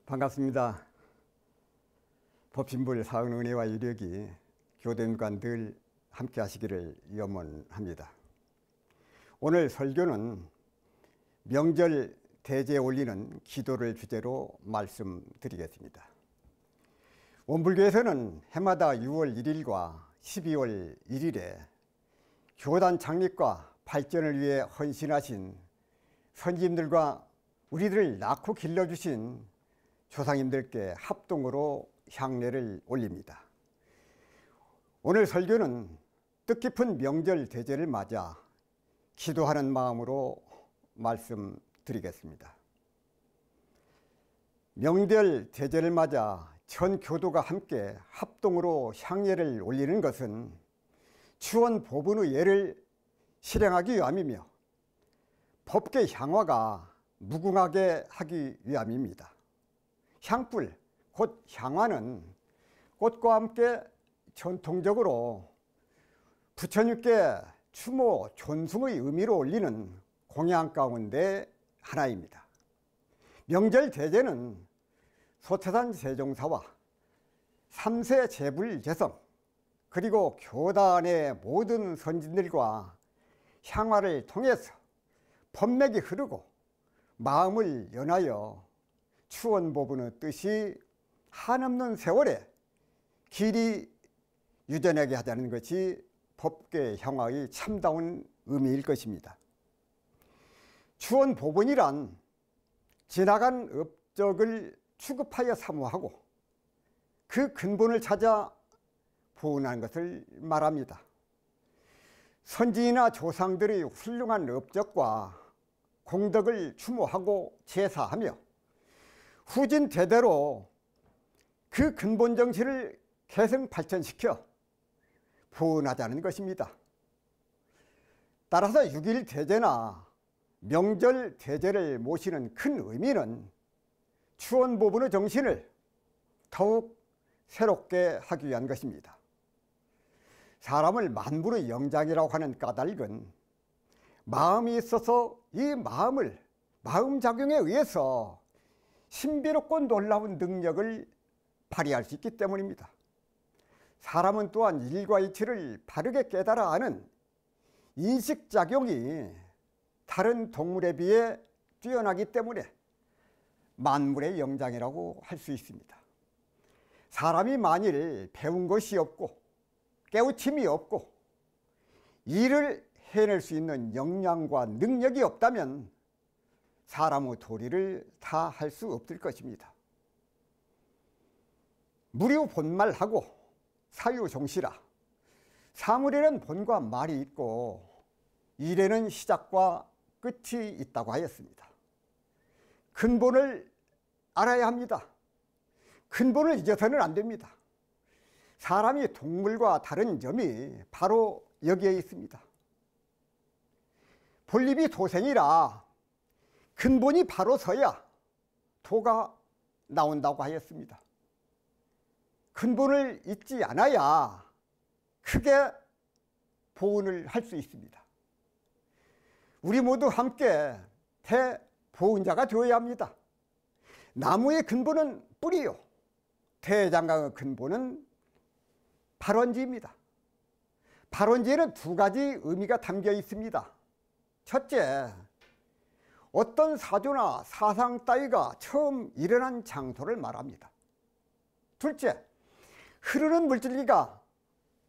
반갑습니다. 법신불 사은 은혜와 이력이 교대님과 늘 함께 하시기를 염원합니다. 오늘 설교는 명절 대제에 올리는 기도를 주제로 말씀드리겠습니다. 원불교에서는 해마다 6월 1일과 12월 1일에 교단 창립과 발전을 위해 헌신하신 선지님들과 우리들을 낳고 길러주신 조상님들께 합동으로 향례를 올립니다. 오늘 설교는 뜻깊은 명절 대제를 맞아 기도하는 마음으로 말씀드리겠습니다. 명절 대제를 맞아 전 교도가 함께 합동으로 향례를 올리는 것은 추원 보분의 예를 실행하기 위함이며 법계 향화가 무궁하게 하기 위함입니다. 향불, 곧 향화는 꽃과 함께 전통적으로 부처님께 추모, 존숭의 의미로 올리는 공양 가운데 하나입니다. 명절 대제는 소태산 세종사와 3세 재불재성 그리고 교단의 모든 선진들과 향화를 통해서 법맥이 흐르고 마음을 연하여 추원보분의 뜻이 한없는 세월에 길이 유전하게 하자는 것이 법계 향화의 참다운 의미일 것입니다. 추원보분이란 지나간 업적을 추급하여 사모하고 그 근본을 찾아 보은하는 것을 말합니다. 선지이나 조상들의 훌륭한 업적과 공덕을 추모하고 제사하며 후진 대대로 그 근본 정신을 계승 발전시켜 보은하자는 것입니다. 따라서 6일 대제나 명절 대제를 모시는 큰 의미는 추원보분의 정신을 더욱 새롭게 하기 위한 것입니다. 사람을 만물의 영장이라고 하는 까닭은 마음이 있어서 이 마음작용에 의해서 신비롭고 놀라운 능력을 발휘할 수 있기 때문입니다. 사람은 또한 일과 이치를 바르게 깨달아 아는 인식작용이 다른 동물에 비해 뛰어나기 때문에 만물의 영장이라고 할 수 있습니다. 사람이 만일 배운 것이 없고 깨우침이 없고 일을 해낼 수 있는 역량과 능력이 없다면 사람의 도리를 다 할 수 없을 것입니다. 무류 본말하고 사유 종시라. 사물에는 본과 말이 있고 일에는 시작과 끝이 있다고 하였습니다. 근본을 알아야 합니다. 근본을 잊어서는 안 됩니다. 사람이 동물과 다른 점이 바로 여기에 있습니다. 본립이 도생이라 근본이 바로 서야 도가 나온다고 하였습니다. 근본을 잊지 않아야 크게 보은을 할 수 있습니다. 우리 모두 함께 대보은자가 되어야 합니다. 나무의 근본은 뿌리요, 대장강의 근본은 발원지입니다. 발원지에는 두 가지 의미가 담겨 있습니다. 첫째, 어떤 사조나 사상 따위가 처음 일어난 장소를 말합니다. 둘째, 흐르는 물질기가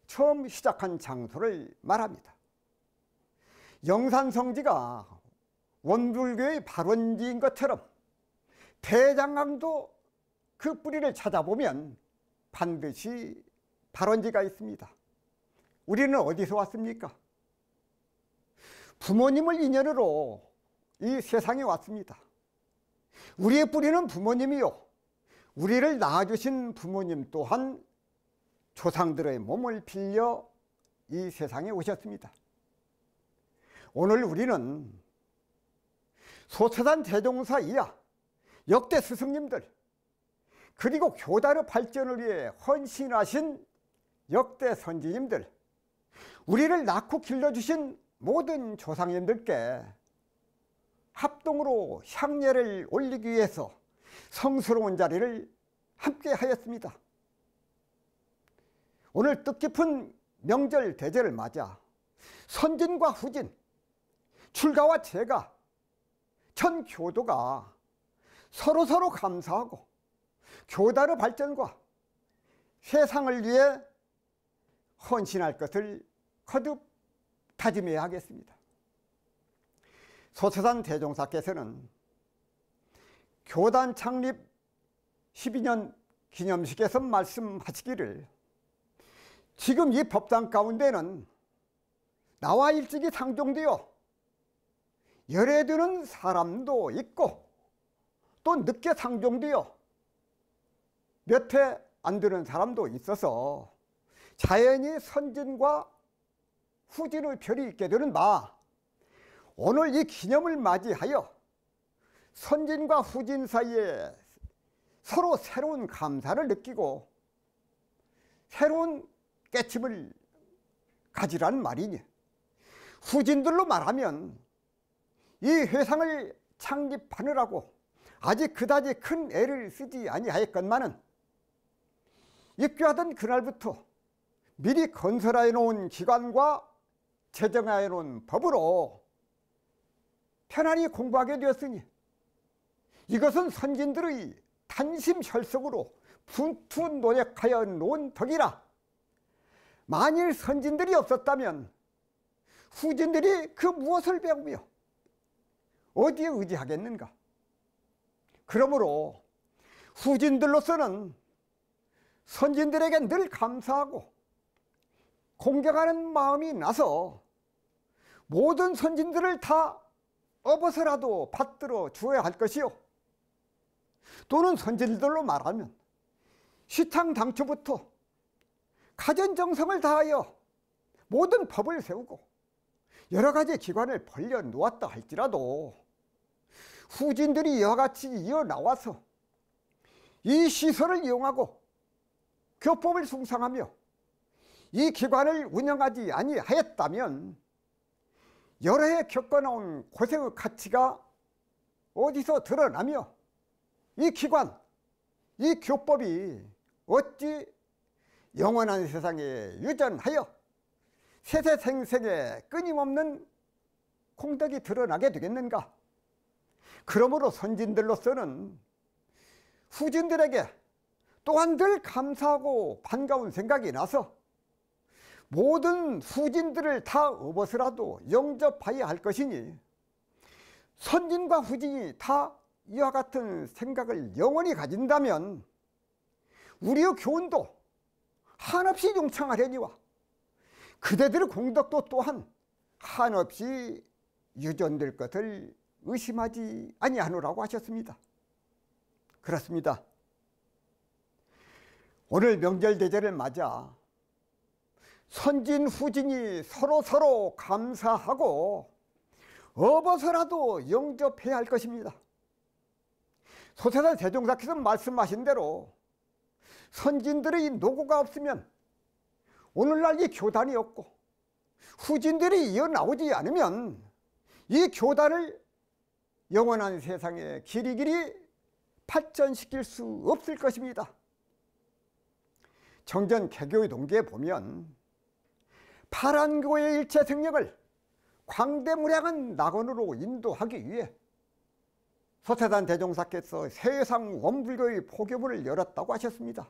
처음 시작한 장소를 말합니다. 영산성지가 원불교의 발원지인 것처럼 대장강도 그 뿌리를 찾아보면 반드시 발원지가 있습니다. 우리는 어디서 왔습니까? 부모님을 인연으로 이 세상에 왔습니다. 우리의 뿌리는 부모님이요, 우리를 낳아주신 부모님 또한 조상들의 몸을 빌려 이 세상에 오셨습니다. 오늘 우리는 소태산 대종사 이하 역대 스승님들 그리고 교단의 발전을 위해 헌신하신 역대 선지님들, 우리를 낳고 길러주신 모든 조상님들께 합동으로 향례를 올리기 위해서 성스러운 자리를 함께 하였습니다. 오늘 뜻깊은 명절 대제를 맞아 선진과 후진, 출가와 재가, 전 교도가 서로서로 감사하고 교단의 발전과 세상을 위해 헌신할 것을 거듭 다짐해야 하겠습니다. 소태산 대종사께서는 교단 창립 12년 기념식에서 말씀하시기를 지금 이 법당 가운데는 나와 일찍이 상종되어 열애되는 사람도 있고 또 늦게 상종되어 몇 해 안 되는 사람도 있어서 자연히 선진과 후진의 별이 있게 되는 바, 오늘 이 기념을 맞이하여 선진과 후진 사이에 서로 새로운 감사를 느끼고 새로운 깨침을 가지라는 말이니, 후진들로 말하면 이 회상을 창립하느라고 아직 그다지 큰 애를 쓰지 아니하였건만은 입교하던 그날부터 미리 건설하여 놓은 기관과 제정하여 놓은 법으로 편안히 공부하게 되었으니 이것은 선진들의 단심혈석으로 분투 노력하여 놓은 덕이라. 만일 선진들이 없었다면 후진들이 그 무엇을 배우며 어디에 의지하겠는가. 그러므로 후진들로서는 선진들에게 늘 감사하고 공경하는 마음이 나서 모든 선진들을 다 업어서라도 받들어 주어야 할 것이요, 또는 선진들로 말하면 시창 당초부터 가전정성을 다하여 모든 법을 세우고 여러 가지 기관을 벌려 놓았다 할지라도 후진들이 이와 같이 이어나와서 이 시설을 이용하고 교법을 숭상하며 이 기관을 운영하지 아니하였다면 여러 해 겪어나온 고생의 가치가 어디서 드러나며 이 기관, 이 교법이 어찌 영원한 세상에 유전하여 세세생생에 끊임없는 공덕이 드러나게 되겠는가. 그러므로 선진들로서는 후진들에게 또한 늘 감사하고 반가운 생각이 나서 모든 후진들을 다 업어서라도 영접하여야 할 것이니, 선진과 후진이 다 이와 같은 생각을 영원히 가진다면 우리의 교훈도 한없이 용창하려니와 그대들의 공덕도 또한 한없이 유전될 것을 의심하지 아니하노라고 하셨습니다. 그렇습니다. 오늘 명절 대제를 맞아 선진 후진이 서로 감사하고 업어서라도 영접해야 할 것입니다. 소태산 대종사께서 말씀하신 대로 선진들의 노고가 없으면 오늘날 이 교단이 없고 후진들이 이어나오지 않으면 이 교단을 영원한 세상에 길이길이 발전시킬 수 없을 것입니다. 정전 개교의 동기에 보면 파란교의 일체 생력을 광대무량한 낙원으로 인도하기 위해 소태산 대종사께서 세상 원불교의 포교문을 열었다고 하셨습니다.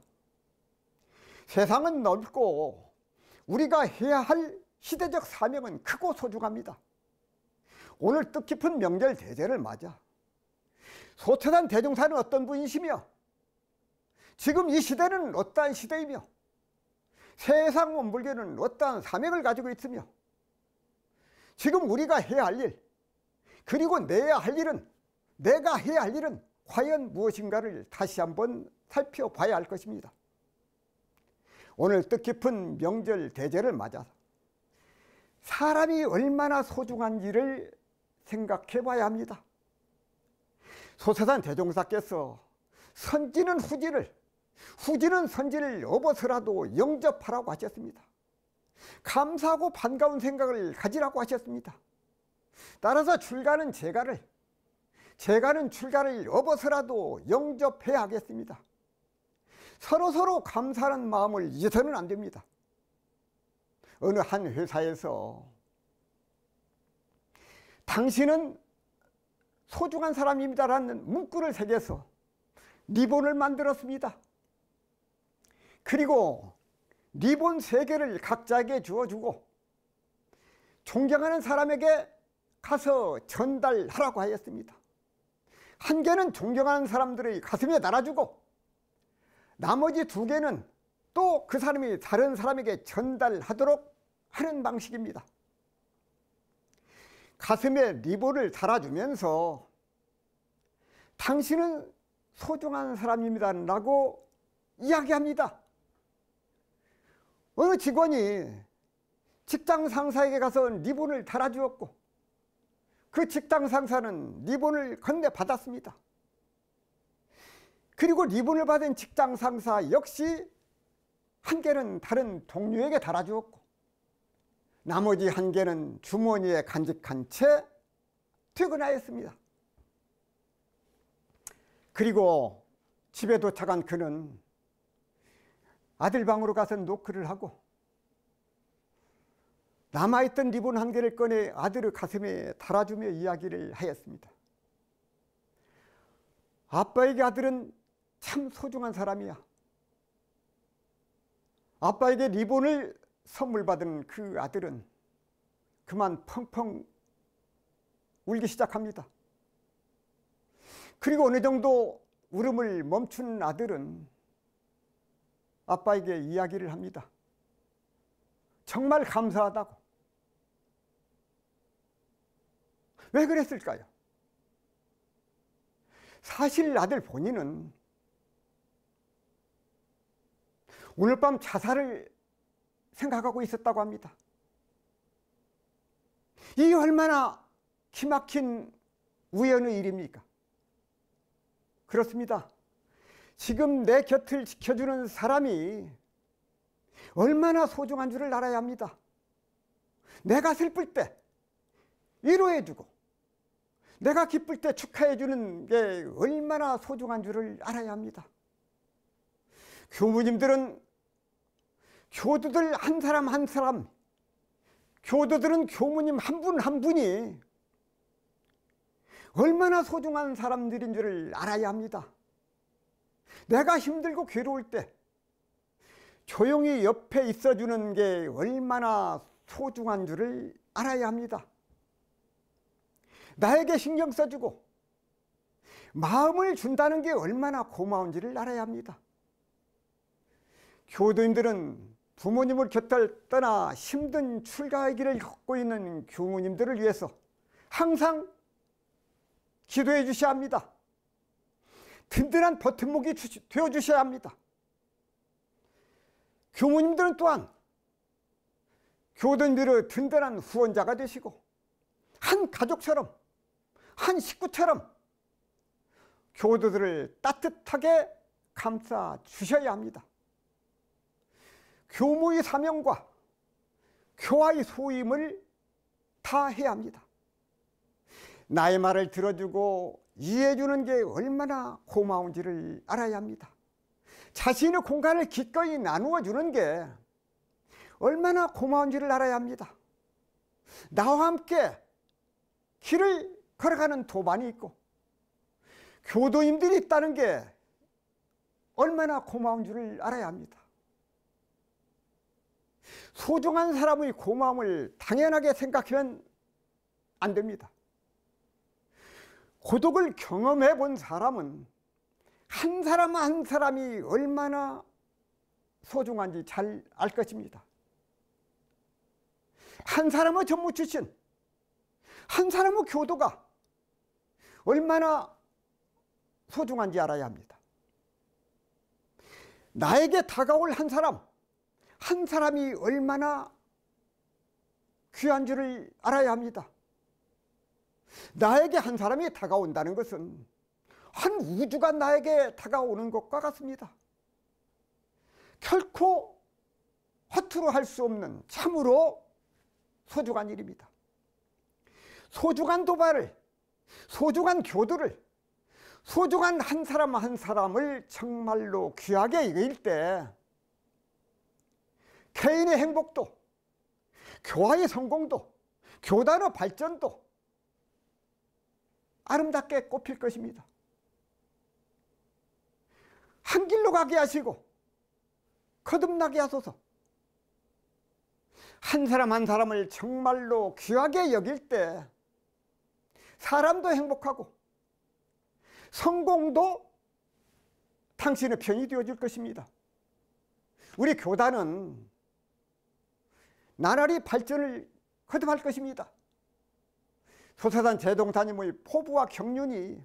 세상은 넓고 우리가 해야 할 시대적 사명은 크고 소중합니다. 오늘 뜻깊은 명절 대제를 맞아 소태산 대종사는 어떤 분이시며 지금 이 시대는 어떠한 시대이며 세상 원불교는 어떠한 사명을 가지고 있으며 지금 우리가 해야 할 일, 그리고 내가 해야 할 일은 과연 무엇인가를 다시 한번 살펴봐야 할 것입니다. 오늘 뜻깊은 명절 대제를 맞아서 사람이 얼마나 소중한지를 생각해 봐야 합니다. 소태산 대종사께서 선지는 후지를, 후지는 선지를 업어서라도 영접하라고 하셨습니다. 감사하고 반가운 생각을 가지라고 하셨습니다. 따라서 출가는 제가를 제가는 출가를 업어서라도 영접해야 하겠습니다. 서로 감사하는 마음을 잊어서는 안 됩니다. 어느 한 회사에서 당신은 소중한 사람입니다라는 문구를 새겨서 리본을 만들었습니다. 그리고 리본 3개를 각자에게 주어주고 존경하는 사람에게 가서 전달하라고 하였습니다. 한 개는 존경하는 사람들의 가슴에 달아주고 나머지 2개는 또 그 사람이 다른 사람에게 전달하도록 하는 방식입니다. 가슴에 리본을 달아주면서 당신은 소중한 사람입니다 라고 이야기합니다. 어느 직원이 직장 상사에게 가서 리본을 달아주었고 그 직장 상사는 리본을 건네받았습니다. 그리고 리본을 받은 직장 상사 역시 한 개는 다른 동료에게 달아주었고 나머지 한 개는 주머니에 간직한 채 퇴근하였습니다. 그리고 집에 도착한 그는 아들 방으로 가서 노크를 하고 남아있던 리본 1개를 꺼내 아들의 가슴에 달아주며 이야기를 하였습니다. 아빠에게 아들은 참 소중한 사람이야. 아빠에게 리본을 선물 받은 그 아들은 그만 펑펑 울기 시작합니다. 그리고 어느 정도 울음을 멈춘 아들은 아빠에게 이야기를 합니다. 정말 감사하다고. 왜 그랬을까요? 사실 아들 본인은 오늘 밤 자살을 생각하고 있었다고 합니다. 이 얼마나 기막힌 우연의 일입니까? 그렇습니다. 지금 내 곁을 지켜주는 사람이 얼마나 소중한 줄을 알아야 합니다. 내가 슬플 때 위로해주고 내가 기쁠 때 축하해주는 게 얼마나 소중한 줄을 알아야 합니다. 교무님들은 교도들 한 사람 한 사람, 교도들은 교무님 한 분 한 분이 얼마나 소중한 사람들인 줄을 알아야 합니다. 내가 힘들고 괴로울 때 조용히 옆에 있어주는 게 얼마나 소중한 줄을 알아야 합니다. 나에게 신경 써주고 마음을 준다는 게 얼마나 고마운지를 알아야 합니다. 교도님들은 부모님을 곁을 떠나 힘든 출가의 길을 걷고 있는 교무님들을 위해서 항상 기도해 주셔야 합니다. 든든한 버팀목이 되어 주셔야 합니다. 교무님들은 또한 교도님들의 든든한 후원자가 되시고 한 가족처럼 한 식구처럼 교도들을 따뜻하게 감싸 주셔야 합니다. 교무의 사명과 교화의 소임을 다 해야 합니다. 나의 말을 들어주고 이해해주는 게 얼마나 고마운지를 알아야 합니다. 자신의 공간을 기꺼이 나누어 주는 게 얼마나 고마운지를 알아야 합니다. 나와 함께 길을 걸어가는 도반이 있고 교도님들이 있다는 게 얼마나 고마운 줄을 알아야 합니다. 소중한 사람의 고마움을 당연하게 생각하면 안 됩니다. 고독을 경험해 본 사람은 한 사람 한 사람이 얼마나 소중한지 잘 알 것입니다. 한 사람의 전무 출신, 한 사람의 교도가 얼마나 소중한지 알아야 합니다. 나에게 다가올 한 사람이 얼마나 귀한 줄을 알아야 합니다. 나에게 한 사람이 다가온다는 것은 한 우주가 나에게 다가오는 것과 같습니다. 결코 허투루 할 수 없는 참으로 소중한 일입니다. 소중한 도발을 소중한 교도를, 소중한 한 사람 한 사람을 정말로 귀하게 여길 때 개인의 행복도, 교화의 성공도, 교단의 발전도 아름답게 꽃필 것입니다. 한 길로 가게 하시고 거듭나게 하소서. 한 사람 한 사람을 정말로 귀하게 여길 때 사람도 행복하고 성공도 당신의 편이 되어줄 것입니다. 우리 교단은 나날이 발전을 거듭할 것입니다. 소세산 제동사님의 포부와 경륜이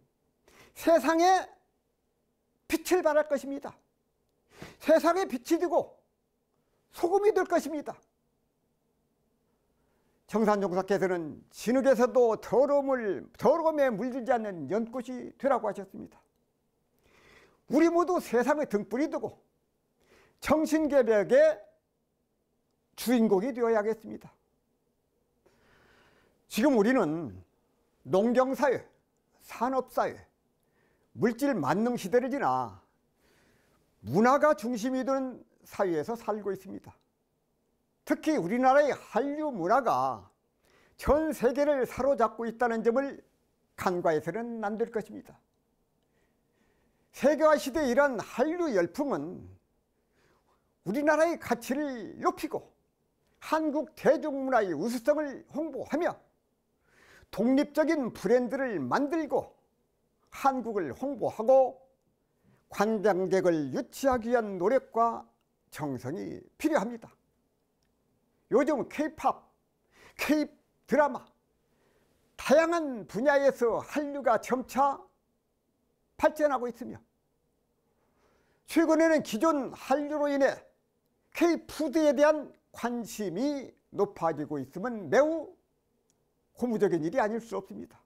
세상에 빛을 발할 것입니다. 세상에 빛이 되고 소금이 될 것입니다. 정산종사께서는 진흙에서도 더러움에 물들지 않는 연꽃이 되라고 하셨습니다. 우리 모두 세상의 등불이 되고 정신개벽의 주인공이 되어야겠습니다. 지금 우리는 농경사회, 산업사회, 물질 만능 시대를 지나 문화가 중심이 되는 사회에서 살고 있습니다. 특히 우리나라의 한류 문화가 전 세계를 사로잡고 있다는 점을 간과해서는 안 될 것입니다. 세계화 시대의 이러한 한류 열풍은 우리나라의 가치를 높이고 한국 대중문화의 우수성을 홍보하며 독립적인 브랜드를 만들고 한국을 홍보하고 관광객을 유치하기 위한 노력과 정성이 필요합니다. 요즘 K-팝, K-드라마 다양한 분야에서 한류가 점차 발전하고 있으며 최근에는 기존 한류로 인해 K-푸드에 대한 관심이 높아지고 있으면 매우 고무적인 일이 아닐 수 없습니다.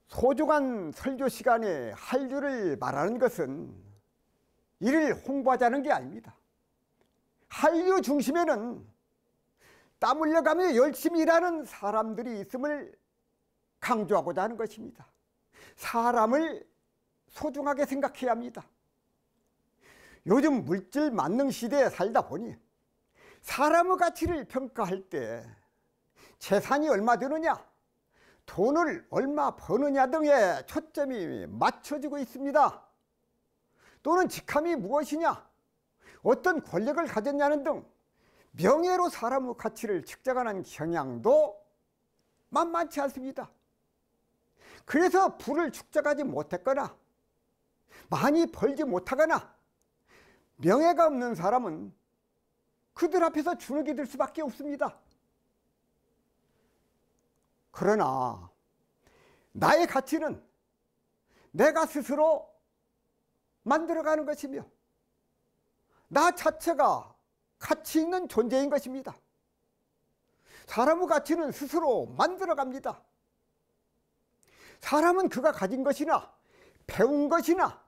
소중한 설교 시간에 한류를 말하는 것은 이를 홍보하자는 게 아닙니다. 한류 중심에는 땀 흘려가며 열심히 일하는 사람들이 있음을 강조하고자 하는 것입니다. 사람을 소중하게 생각해야 합니다. 요즘 물질 만능 시대에 살다 보니 사람의 가치를 평가할 때 재산이 얼마 되느냐, 돈을 얼마 버느냐 등에 초점이 맞춰지고 있습니다. 또는 직함이 무엇이냐, 어떤 권력을 가졌냐는 등 명예로 사람의 가치를 측정하는 경향도 만만치 않습니다. 그래서 부를 축적하지 못했거나 많이 벌지 못하거나 명예가 없는 사람은 그들 앞에서 주눅이 들 수밖에 없습니다. 그러나 나의 가치는 내가 스스로 만들어가는 것이며 나 자체가 가치 있는 존재인 것입니다. 사람의 가치는 스스로 만들어갑니다. 사람은 그가 가진 것이나 배운 것이나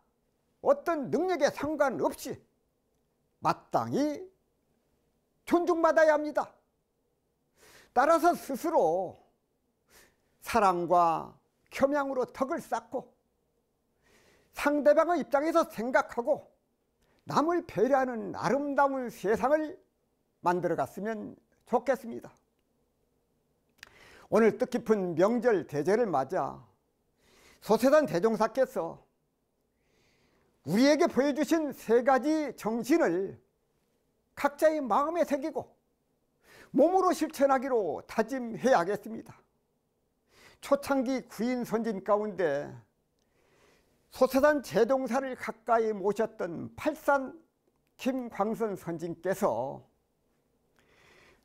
어떤 능력에 상관없이 마땅히 존중받아야 합니다. 따라서 스스로 사랑과 겸양으로 덕을 쌓고 상대방의 입장에서 생각하고 남을 배려하는 아름다운 세상을 만들어갔으면 좋겠습니다. 오늘 뜻깊은 명절 대제를 맞아 소세산 대종사께서 우리에게 보여주신 세 가지 정신을 각자의 마음에 새기고 몸으로 실천하기로 다짐해야겠습니다. 초창기 구인 선진 가운데 소세산 제동사를 가까이 모셨던 팔산 김광선 선진께서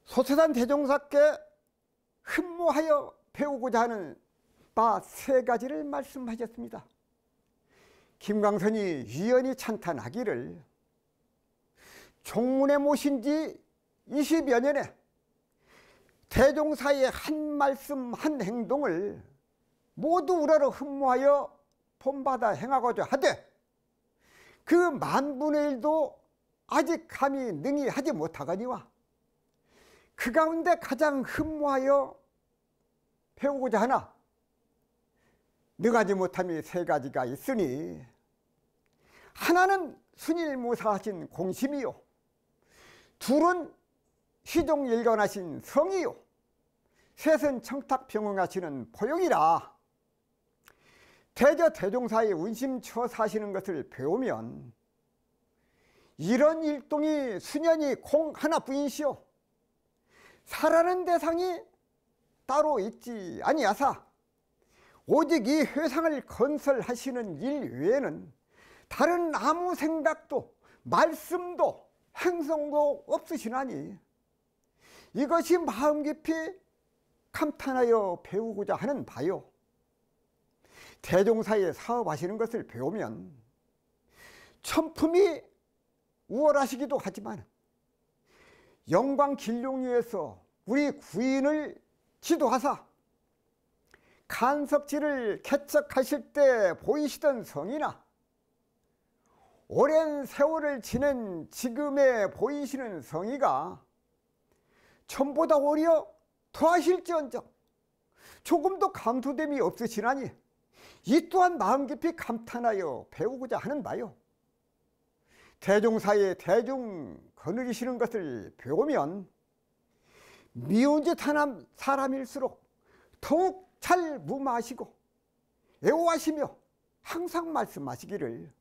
소세산 대종사께 흠모하여 배우고자 하는 바 세 가지를 말씀하셨습니다. 김광선이 유연히 찬탄하기를 종문에 모신 지 20여 년에 대종사의 한 말씀 한 행동을 모두 우러러 흠모하여 본받아 행하고자 하되 그 만분의 일도 아직 감히 능히 하지 못하거니와 그 가운데 가장 흠모하여 배우고자 하나 능하지 못함이 세 가지가 있으니 하나는 순일무사하신 공심이요, 둘은 시종일관하신 성이요, 셋은 청탁평응하시는 포용이라. 대저대종사의 운심처 사시는 것을 배우면 이런 일동이 수년이 공 하나뿐이시오, 살아는 대상이 따로 있지 아니하사 오직 이 회상을 건설하시는 일 외에는 다른 아무 생각도 말씀도 행성도 없으시나니 이것이 마음 깊이 감탄하여 배우고자 하는 바요. 대종사에 사업하시는 것을 배우면 천품이 우월하시기도 하지만 영광 길룡유에서 우리 구인을 지도하사 간섭지를 개척하실 때 보이시던 성이나 오랜 세월을 지낸 지금에 보이시는 성의가 전보다 오히려 더하실지언정 조금도 감소됨이 없으시나니 이 또한 마음 깊이 감탄하여 배우고자 하는 바요. 대종사에 대중 거느리시는 것을 배우면 미운 짓 하는 사람일수록 더욱 잘 무마하시고 애호하시며 항상 말씀하시기를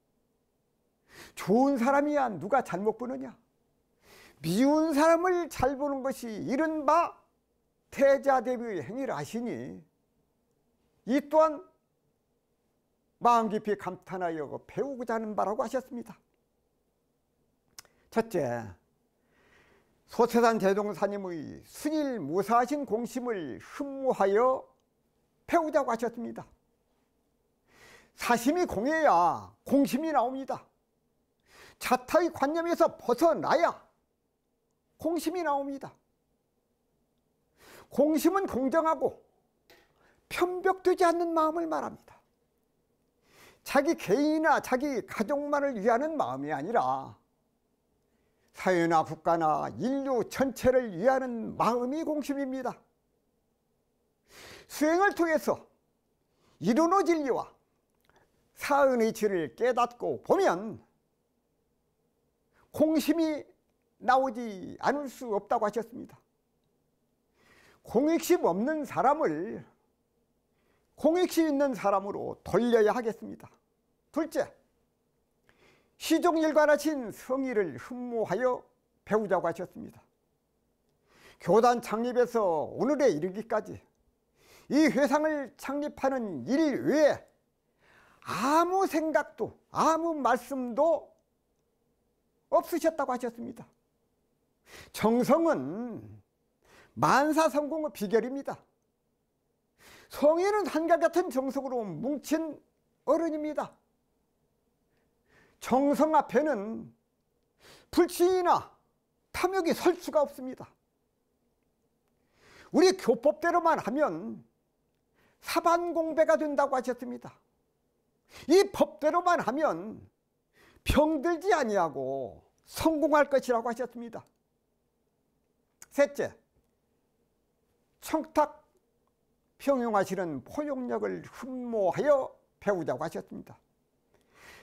좋은 사람이야 누가 잘못 보느냐, 미운 사람을 잘 보는 것이 이른바 태자대비의 행위를 하시니 이 또한 마음 깊이 감탄하여 배우고자 하는 바라고 하셨습니다. 첫째, 소태산 대종사님의 순일무사하신 공심을 흠모하여 배우자고 하셨습니다. 사심이 공해야 공심이 나옵니다. 자타의 관념에서 벗어나야 공심이 나옵니다. 공심은 공정하고 편벽되지 않는 마음을 말합니다. 자기 개인이나 자기 가족만을 위하는 마음이 아니라 사회나 국가나 인류 전체를 위하는 마음이 공심입니다. 수행을 통해서 이루노 진리와 사은의 질을 깨닫고 보면 공심이 나오지 않을 수 없다고 하셨습니다. 공익심 없는 사람을 공익심 있는 사람으로 돌려야 하겠습니다. 둘째, 시종일관하신 성의를 흠모하여 배우자고 하셨습니다. 교단 창립에서 오늘에 이르기까지 이 회상을 창립하는 일 외에 아무 생각도 아무 말씀도 없으셨다고 하셨습니다. 정성은 만사성공의 비결입니다. 성의는 한결같은 정성으로 뭉친 어른입니다. 정성 앞에는 불신이나 탐욕이 설 수가 없습니다. 우리 교법대로만 하면 사반공배가 된다고 하셨습니다. 이 법대로만 하면 병들지 아니하고 성공할 것이라고 하셨습니다. 셋째, 청탁 평용하시는 포용력을 흠모하여 배우자고 하셨습니다.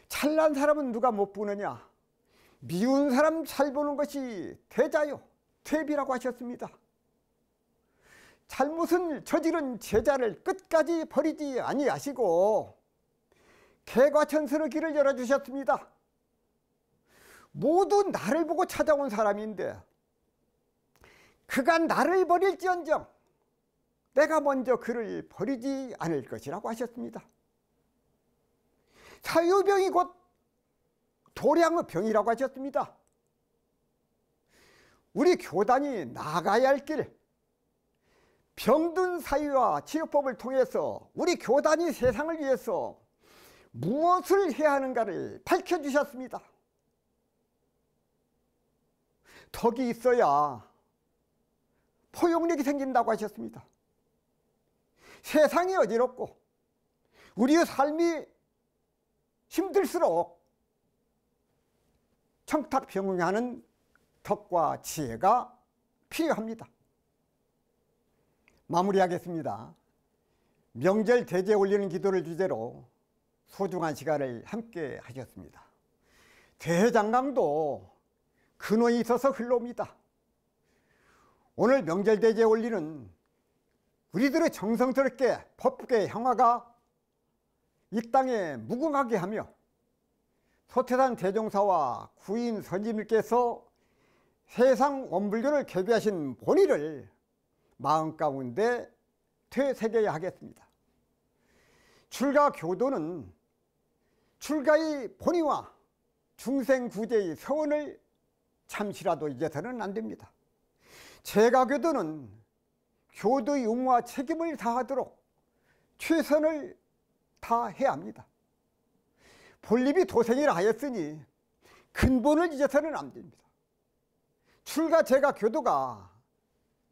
잘난 사람은 누가 못 보느냐, 미운 사람 잘 보는 것이 대자요 퇴비라고 하셨습니다. 잘못은 저지른 제자를 끝까지 버리지 아니하시고 개과천선의 길을 열어주셨습니다. 모두 나를 보고 찾아온 사람인데 그가 나를 버릴지언정 내가 먼저 그를 버리지 않을 것이라고 하셨습니다. 사유병이 곧 도량의 병이라고 하셨습니다. 우리 교단이 나가야 할 길, 병든 사유와 치료법을 통해서 우리 교단이 세상을 위해서 무엇을 해야 하는가를 밝혀주셨습니다. 덕이 있어야 포용력이 생긴다고 하셨습니다. 세상이 어지럽고 우리의 삶이 힘들수록 청탁평응하는 덕과 지혜가 필요합니다. 마무리하겠습니다. 명절 대제 올리는 기도를 주제로 소중한 시간을 함께 하셨습니다. 대장강도 근원이 있어서 흘러옵니다. 오늘 명절 대제 올리는 우리들의 정성스럽게 법국의 향화가 이 땅에 무궁하게 하며 소태산 대종사와 구인 선지님께서 세상 원불교를 개비하신 본의를 마음 가운데 되새겨야 하겠습니다. 출가 교도는 출가의 본의와 중생구제의 서원을 잠시라도 잊어서는 안 됩니다. 제가 교도는 교도의 의무와 책임을 다하도록 최선을 다해야 합니다. 본립이 도생이라 하였으니 근본을 잊어서는 안 됩니다. 출가 제가 교도가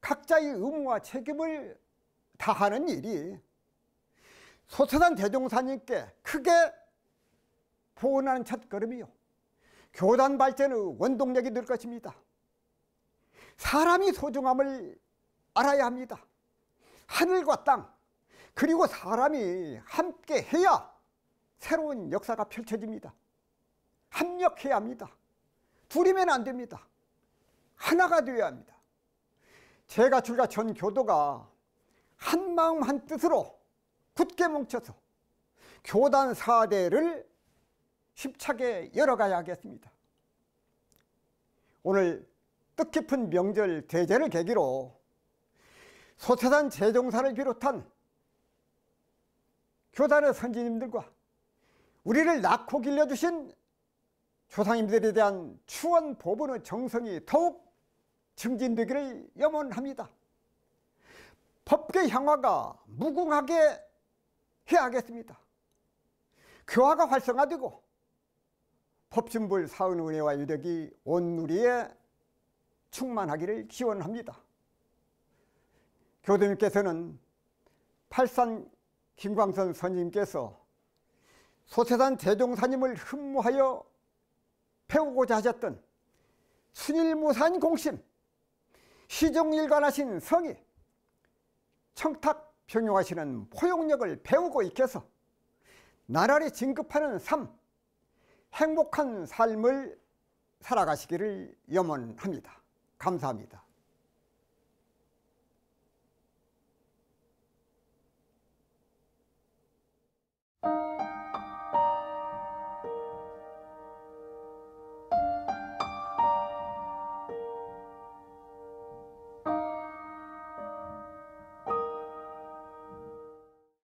각자의 의무와 책임을 다하는 일이 소태산 대종사님께 크게 보온하는 첫걸음이요 교단 발전의 원동력이 될 것입니다. 사람이 소중함을 알아야 합니다. 하늘과 땅 그리고 사람이 함께 해야 새로운 역사가 펼쳐집니다. 합력해야 합니다. 둘이면 안 됩니다. 하나가 되어야 합니다. 제가 출가 전 교도가 한 마음 한 뜻으로 굳게 뭉쳐서 교단 4대를 힘차게 열어가야 하겠습니다. 오늘 뜻깊은 명절 대제를 계기로 소태산 대종사를 비롯한 교단의 선지님들과 우리를 낳고 길러주신 조상님들에 대한 추원 보본의 정성이 더욱 증진되기를 염원합니다. 법계 향화가 무궁하게 해야 하겠습니다. 교화가 활성화되고 법진불 사은 은혜와 유력이 온 누리에 충만하기를 기원합니다. 교도님께서는 팔산 김광선 선생님께서 소태산 대종사님을 흠모하여 배우고자 하셨던 순일무산 공심, 시종일관하신 성의, 청탁 병용하시는 포용력을 배우고 익혀서 나라를 진급하는 삶, 행복한 삶을 살아가시기를 염원합니다. 감사합니다.